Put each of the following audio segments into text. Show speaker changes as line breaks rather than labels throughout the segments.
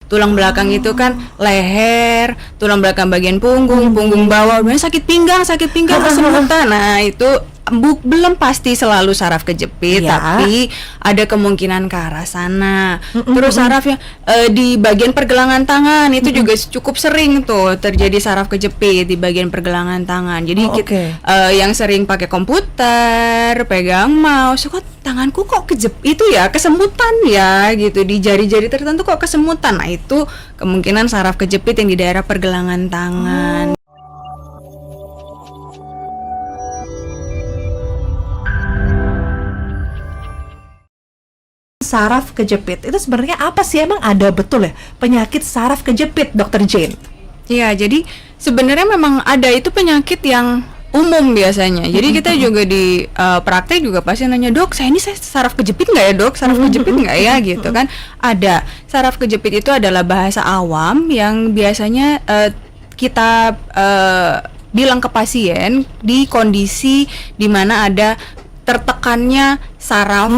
Tulang belakang itu kan leher, tulang belakang bagian punggung, punggung bawah, sakit pinggang, kesemutan. Nah, itu belum pasti selalu saraf kejepit,
Ya.
tapi ada kemungkinan ke arah sana. Terus sarafnya di bagian pergelangan tangan itu juga cukup sering tuh terjadi saraf kejepit di bagian pergelangan tangan. Jadi yang sering pakai komputer, pegang mouse, kok tanganku kok itu ya kesemutan ya gitu, di jari-jari tertentu kok kesemutan. Nah, itu kemungkinan saraf kejepit yang di daerah pergelangan tangan.
Saraf kejepit itu sebenarnya apa sih? Emang ada betul ya penyakit saraf kejepit, Dokter Jane?
Iya, jadi sebenarnya memang ada, itu penyakit yang umum biasanya. Jadi kita juga di praktek juga pasti nanya, dok, saya saraf kejepit nggak ya dok? Saraf kejepit nggak ya gitu kan? Ada. Saraf kejepit itu adalah bahasa awam yang biasanya kita bilang ke pasien di kondisi di mana ada tertekannya saraf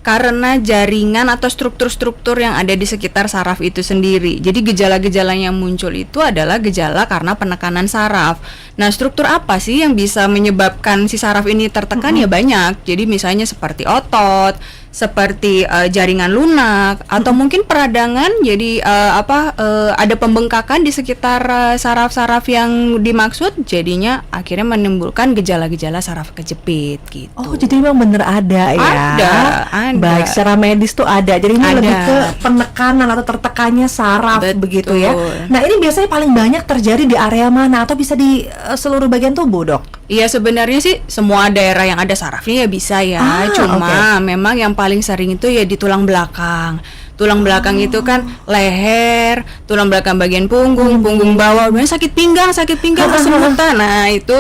karena jaringan atau struktur-struktur yang ada di sekitar saraf itu sendiri. Jadi gejala-gejala yang muncul itu adalah gejala karena penekanan saraf. Nah, struktur apa sih yang bisa menyebabkan si saraf ini tertekan? Ya banyak. Jadi misalnya seperti otot, seperti jaringan lunak, atau mungkin peradangan. Jadi ada pembengkakan di sekitar saraf-saraf yang dimaksud, jadinya akhirnya menimbulkan gejala-gejala saraf kejepit gitu.
Oh, jadi memang bener ada ya?
Ada.
Baik, secara medis tuh ada. Jadi ini lebih ke penekanan atau tertekannya saraf.
Betul.
Begitu ya. Nah, ini biasanya paling banyak terjadi di area mana atau bisa di seluruh bagian tubuh, dok?
Iya, sebenarnya sih semua daerah yang ada sarafnya ya bisa ya. Cuma memang yang paling sering itu ya di tulang belakang. Tulang belakang itu kan leher, tulang belakang bagian punggung, punggung bawah, sakit pinggang, kesemutan. Nah, itu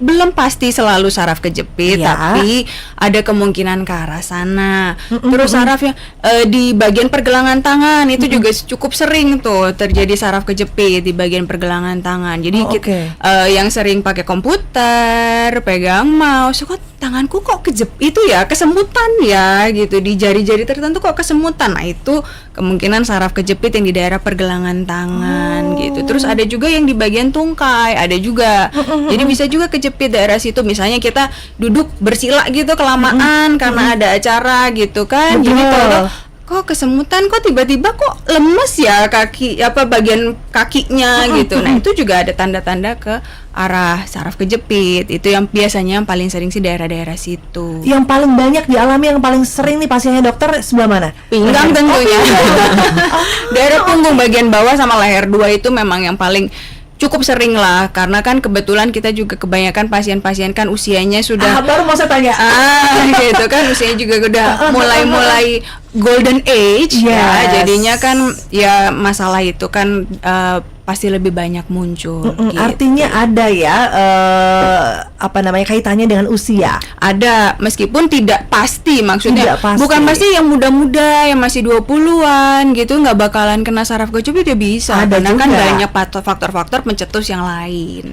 belum pasti selalu saraf kejepit, tapi ada kemungkinan ke arah sana. Terus sarafnya di bagian pergelangan tangan itu juga cukup sering tuh terjadi saraf kejepit di bagian pergelangan tangan. Jadi yang sering pakai komputer, pegang mouse, kok tanganku kok itu ya kesemutan ya gitu, di jari-jari tertentu kok kesemutan. Nah, itu kemungkinan saraf kejepit yang di daerah pergelangan tangan gitu. Terus ada juga yang di bagian tungkai, ada juga. Jadi bisa juga kejepit daerah situ. Misalnya kita duduk bersila gitu kelamaan karena ada acara gitu kan. Jadi kalau kok kesemutan, kok tiba-tiba kok lemes ya bagian kakinya gitu. Nah, itu juga ada tanda-tanda ke arah saraf kejepit. Itu yang biasanya yang paling sering sih daerah-daerah situ.
Yang paling banyak dialami, yang paling sering nih pasiennya dokter sebelah mana?
Pinggang tentunya. Daerah punggung bagian bawah sama leher dua itu memang yang paling cukup sering lah, karena kan kebetulan kita juga kebanyakan pasien-pasien kan usianya sudah
baru mau saya tanya.
Gitu kan, usianya juga udah mulai golden age ya, jadinya kan ya masalah itu kan pasti lebih banyak muncul. Gitu.
Artinya ada ya kaitannya dengan usia.
Ada, meskipun tidak pasti, maksudnya bukan pasti yang muda-muda yang masih 20-an gitu nggak bakalan kena saraf kejepit, ya bisa. Karena kan banyak faktor-faktor pencetus yang lain.